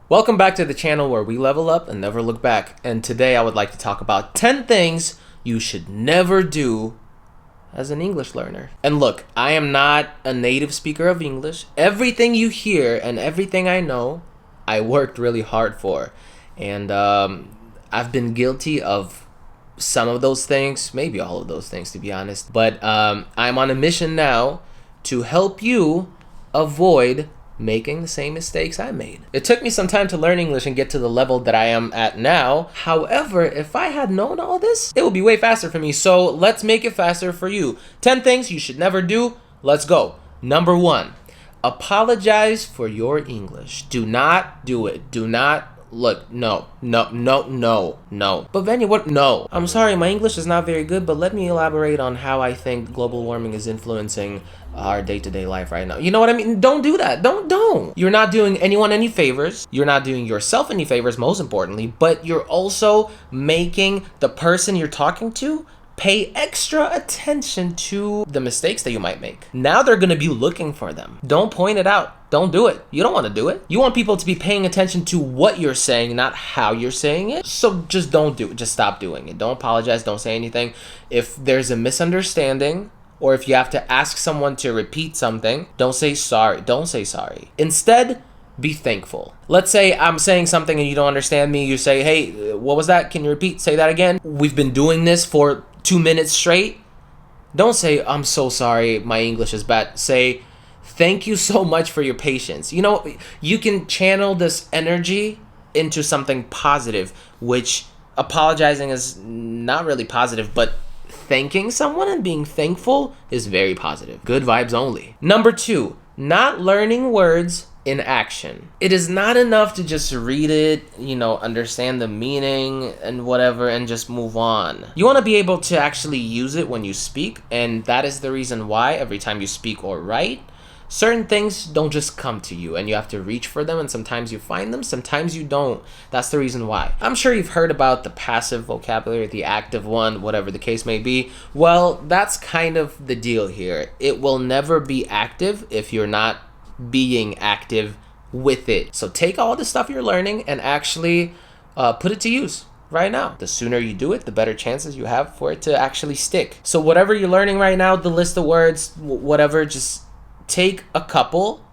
Welcome back to the channel where we level up and never look back. And today I would like to talk about 10 things you should never do as an English learner. And look, I am not a native speaker of English. Everything you hear and everything I know, I worked really hard for. And I've been guilty of some of those things, maybe all of those things to be honest. But I'm on a mission now to help you avoid making the same mistakes I made. It took me some time to learn English and get to the level that I am at now. However, if I had known all this, it would be way faster for me. So let's make it faster for you. 10 things you should never do. Let's go. Number 1, apologize for your English. Do not do it. Do not. Look, no. But Venya, what? No. I'm sorry, my English is not very good, but let me elaborate on how I think global warming is influencing our day-to-day life right now. You know what I mean? Don't do that. Don't. You're not doing anyone any favors. You're not doing yourself any favors, most importantly, but you're also making the person you're talking to pay extra attention to the mistakes that you might make. Now they're gonna be looking for them. Don't point it out. Don't do it. You don't want to do it. You want people to be paying attention to what you're saying, not how you're saying it. So just don't do it. Just stop doing it. Don't apologize. Don't say anything. If there's a misunderstanding, or if you have to ask someone to repeat something, don't say sorry. Don't say sorry. Instead, be thankful. Let's say I'm saying something and you don't understand me. You say, hey, what was that? Can you repeat? Say that again. We've been doing this for 2 minutes straight. Don't say, I'm so sorry, my English is bad. Say, thank you so much for your patience. You know, you can channel this energy into something positive, which apologizing is not really positive, but thanking someone and being thankful is very positive. Good vibes only. Number 2, not learning words in action. It is not enough to just read it, understand the meaning and whatever and just move on. You want to be able to actually use it when you speak, and that is the reason why every time you speak or write, certain things don't just come to you and you have to reach for them, and sometimes you find them, sometimes you don't. That's the reason why. I'm sure you've heard about the passive vocabulary, the active one, whatever the case may be. Well, that's kind of the deal here. It will never be active if you're not being active with it. So take all the stuff you're learning and actually put it to use right now. The sooner you do it, the better chances you have for it to actually stick. So whatever you're learning right now, the list of words, whatever, just take a couple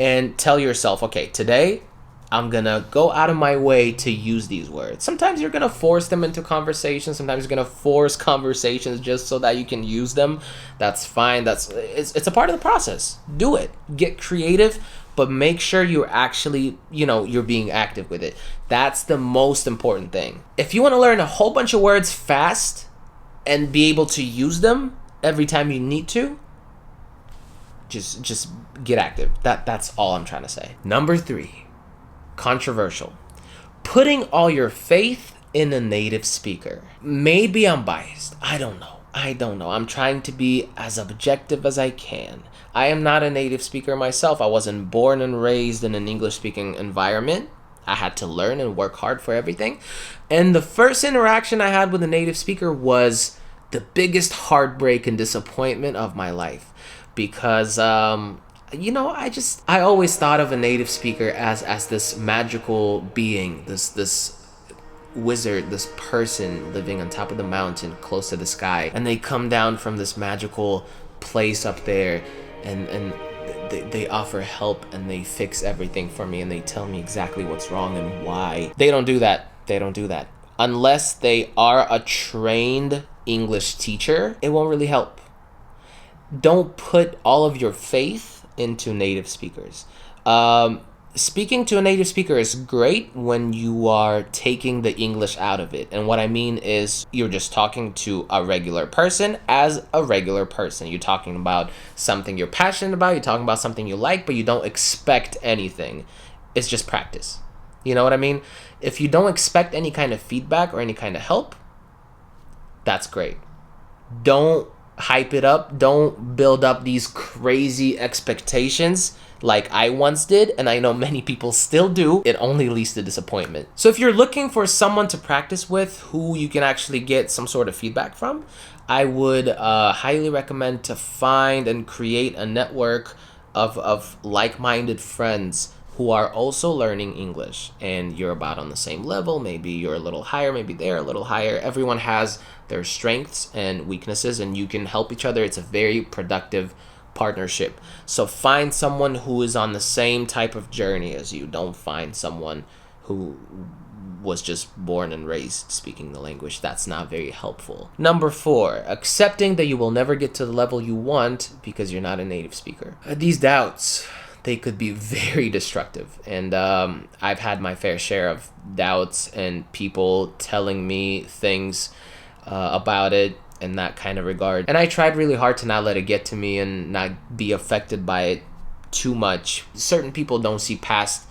and tell yourself, okay, today I'm gonna go out of my way to use these words. Sometimes you're gonna force them into conversations. Sometimes you're gonna force conversations just so that you can use them. That's fine. It's a part of the process. Do it. Get creative, but make sure you're actually, you're being active with it. That's the most important thing. If you want to learn a whole bunch of words fast and be able to use them every time you need to, just get active. That's all I'm trying to say. Number 3. Controversial. Putting all your faith in a native speaker. Maybe I'm biased. I don't know. I'm trying to be as objective as I can. I am not a native speaker myself. I wasn't born and raised in an English-speaking environment. I had to learn and work hard for everything. And the first interaction I had with a native speaker was the biggest heartbreak and disappointment of my life. Because I always thought of a native speaker as this magical being, this wizard, this person living on top of the mountain close to the sky, and they come down from this magical place up there and they offer help and they fix everything for me and they tell me exactly what's wrong and why. They don't do that. Unless they are a trained English teacher, it won't really help. Don't put all of your faith into native speakers. Speaking to a native speaker is great when you are taking the English out of it. And what I mean is you're just talking to a regular person as a regular person. You're talking about something you're passionate about. You're talking about something you like, but you don't expect anything. It's just practice. You know what I mean? If you don't expect any kind of feedback or any kind of help, that's great. Don't hype it up. Don't build up these crazy expectations like I once did, and I know many people still do. It only leads to disappointment. So if you're looking for someone to practice with who you can actually get some sort of feedback from, I would highly recommend to find and create a network of like-minded friends who are also learning English and you're about on the same level. Maybe you're a little higher, maybe they're a little higher. Everyone has their strengths and weaknesses and you can help each other. It's a very productive partnership. So find someone who is on the same type of journey as you. Don't find someone who was just born and raised speaking the language. That's not very helpful. Number 4, accepting that you will never get to the level you want because you're not a native speaker. These doubts, they could be very destructive. And I've had my fair share of doubts and people telling me things about it in that kind of regard. And I tried really hard to not let it get to me and not be affected by it too much. Certain people don't see past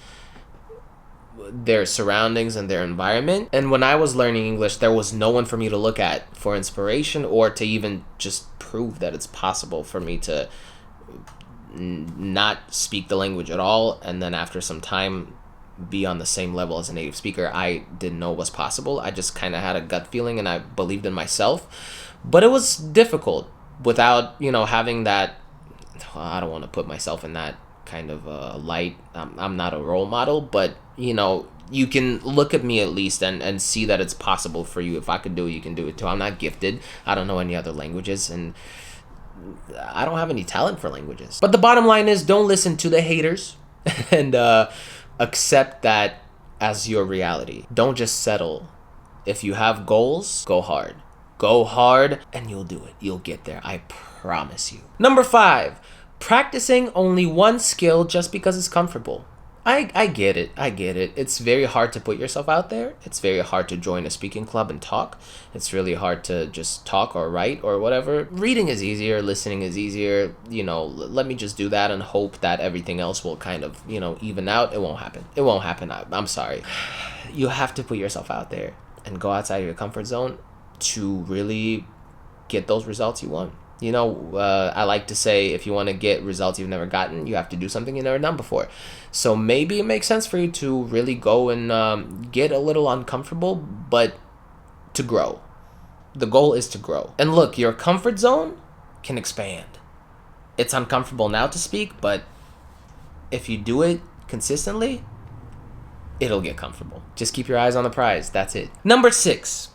their surroundings and their environment. And when I was learning English, there was no one for me to look at for inspiration or to even just prove that it's possible for me to not speak the language at all and then after some time be on the same level as a native speaker. I didn't know it was possible. I just kind of had a gut feeling and I believed in myself. But it was difficult without, having that. I don't want to put myself in that kind of light. I'm not a role model, but you can look at me at least and see that it's possible for you. If I could do it, you can do it too. I'm not gifted. I don't know any other languages and I don't have any talent for languages. But the bottom line is, don't listen to the haters and accept that as your reality. Don't just settle. If you have goals, go hard. Go hard and you'll do it. You'll get there. I promise you. Number 5, practicing only one skill just because it's comfortable. I get it. It's very hard to put yourself out there. It's very hard to join a speaking club and talk. It's really hard to just talk or write or whatever. Reading is easier. Listening is easier. Let me just do that and hope that everything else will kind of, even out. It won't happen. I'm sorry. You have to put yourself out there and go outside of your comfort zone to really get those results you want. I like to say, if you want to get results you've never gotten, you have to do something you've never done before. So maybe it makes sense for you to really go and get a little uncomfortable, but to grow. The goal is to grow. And look, your comfort zone can expand. It's uncomfortable now to speak, but if you do it consistently, it'll get comfortable. Just keep your eyes on the prize. That's it. Number 6.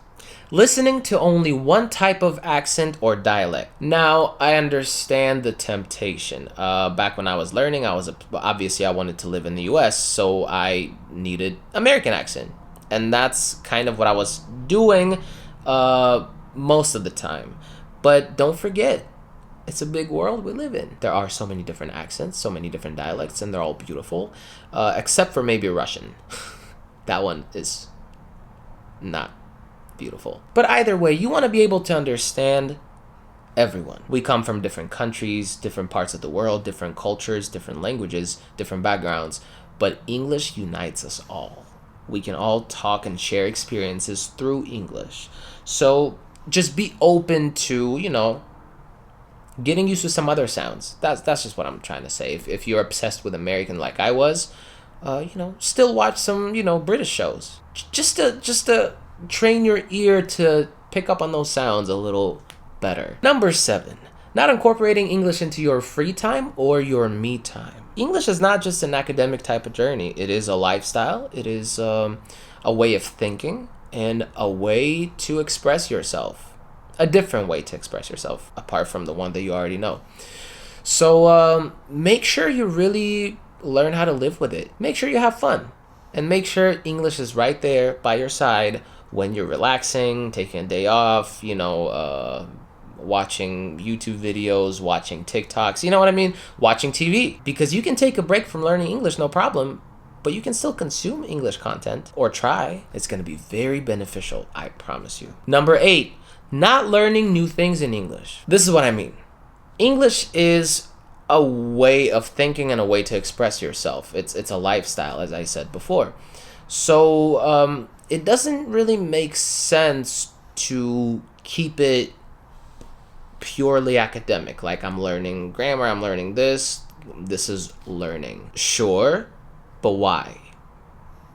Listening to only one type of accent or dialect. Now, I understand the temptation. Back when I was learning, obviously I wanted to live in the US, so I needed American accent. And that's kind of what I was doing most of the time. But don't forget, it's a big world we live in. There are so many different accents, so many different dialects, and they're all beautiful, except for maybe Russian. That one is not beautiful. But either way, you want to be able to understand everyone. We come from different countries, different parts of the world, different cultures, different languages, different backgrounds, but English unites us all. We can all talk and share experiences through English. So just be open to, getting used to some other sounds. That's just what I'm trying to say. If you're obsessed with American like I was, still watch some, British shows. Just to train your ear to pick up on those sounds a little better. Number 7, not incorporating English into your free time or your me time. English is not just an academic type of journey. It is a lifestyle. It is a way of thinking and a way to express yourself. A different way to express yourself apart from the one that you already know. So make sure you really learn how to live with it. Make sure you have fun. And make sure English is right there by your side when you're relaxing, taking a day off, watching YouTube videos, watching TikToks, you know what I mean? Watching TV. Because you can take a break from learning English, no problem, but you can still consume English content or try. It's going to be very beneficial, I promise you. Number 8, not learning new things in English. This is what I mean. English is a way of thinking and a way to express yourself. It's a lifestyle, as I said before. So it doesn't really make sense to keep it purely academic. Like, I'm learning grammar, I'm learning this is learning. Sure, but why?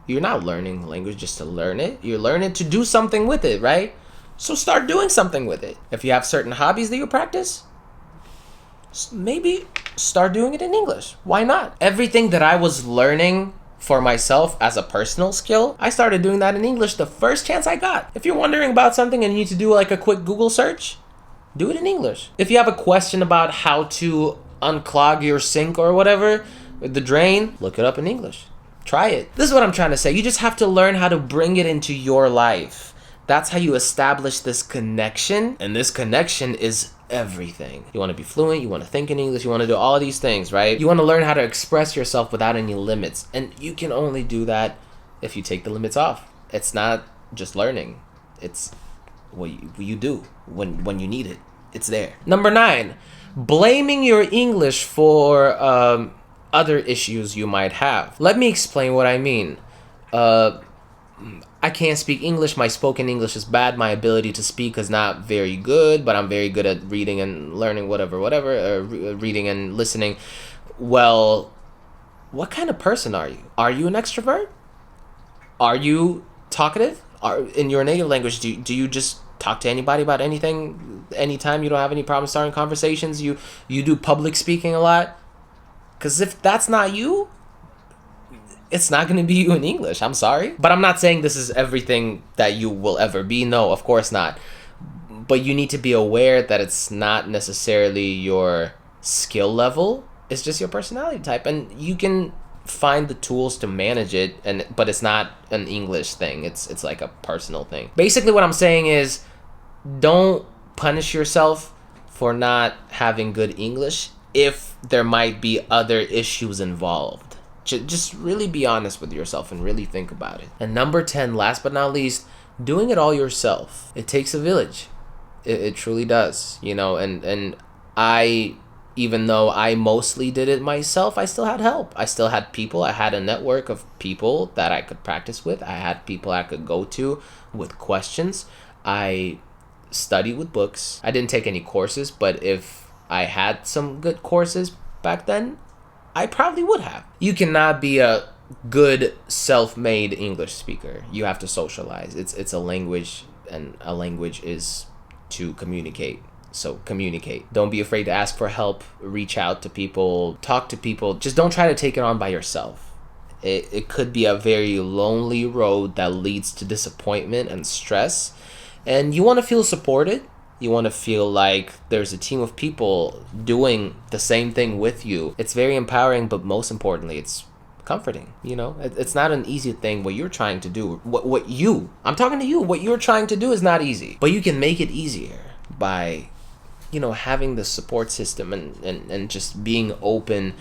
You're not learning language just to learn it. You're learning to do something with it, right? So start doing something with it. If you have certain hobbies that you practice, maybe start doing it in English. Why not? Everything that I was learning for myself as a personal skill, I started doing that in English the first chance I got. If you're wondering about something and you need to do like a quick Google search, do it in English. If you have a question about how to unclog your sink or whatever, with the drain, look it up in English. Try it. This is what I'm trying to say. You just have to learn how to bring it into your life. That's how you establish this connection, and this connection is everything. You want to be fluent, you want to think in English, you want to do all of these things, right? You want to learn how to express yourself without any limits, and you can only do that if you take the limits off. It's not just learning. It's what you do when you need it. It's there. Number 9, blaming your English for other issues you might have. Let me explain what I mean. I can't speak English. My spoken English is bad. My ability to speak is not very good, but I'm very good at reading and learning whatever, reading and listening. Well, what kind of person are you? Are you an extrovert? Are you talkative? In your native language, do you just talk to anybody about anything, anytime? You don't have any problem starting conversations? You do public speaking a lot? Because if that's not you, it's not going to be you in English. I'm sorry. But I'm not saying this is everything that you will ever be. No, of course not. But you need to be aware that it's not necessarily your skill level. It's just your personality type. And you can find the tools to manage it, but it's not an English thing. It's like a personal thing. Basically what I'm saying is, don't punish yourself for not having good English if there might be other issues involved. Just really be honest with yourself and really think about it. And number 10, last but not least, doing it all yourself. It takes a village. It truly does, you know, and I, even though I mostly did it myself, I still had help. I still had people. I had a network of people that I could practice with. I had people I could go to with questions. I studied with books. I didn't take any courses, but if I had some good courses back then, I probably would have. You cannot be a good self-made English speaker. You have to socialize. It's a language, and a language is to communicate. So communicate. Don't be afraid to ask for help. Reach out to people. Talk to people. Just don't try to take it on by yourself. It could be a very lonely road that leads to disappointment and stress. And you want to feel supported. You want to feel like there's a team of people doing the same thing with you. It's very empowering, but most importantly, it's comforting. You know, it's not an easy thing what you're trying to do. I'm talking to you. What you're trying to do is not easy, but you can make it easier by, you know, having the support system and just being open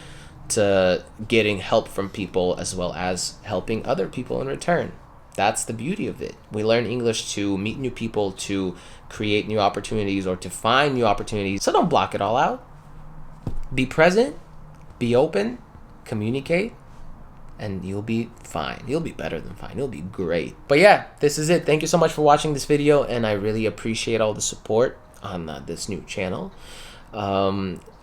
to getting help from people as well as helping other people in return. That's the beauty of it. We learn English to meet new people, to create new opportunities, or to find new opportunities. So don't block it all out. Be present, be open, communicate, and you'll be fine. You'll be better than fine. You'll be great. But yeah, this is it. Thank you so much for watching this video, and I really appreciate all the support on this new channel.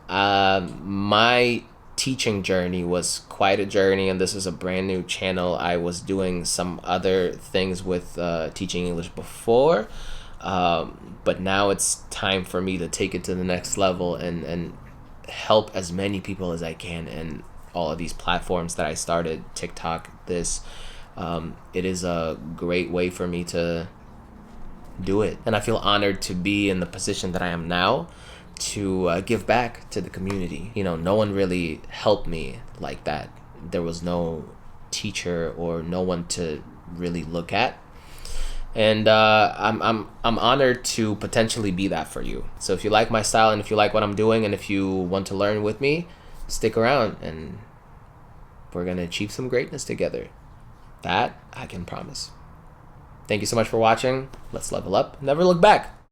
My teaching journey was quite a journey, and this is a brand new channel. I was doing some other things with teaching English before, but now it's time for me to take it to the next level and help as many people as I can in all of these platforms that I started. TikTok, it is a great way for me to do it, and I feel honored to be in the position that I am now, to give back to the community. You know, no one really helped me like that. There was no teacher or no one to really look at, and I'm honored to potentially be that for you. So if you like my style, and if you like what I'm doing, and if you want to learn with me, stick around, and we're gonna achieve some greatness together. That I can promise. Thank you so much for watching. Let's level up, never look back.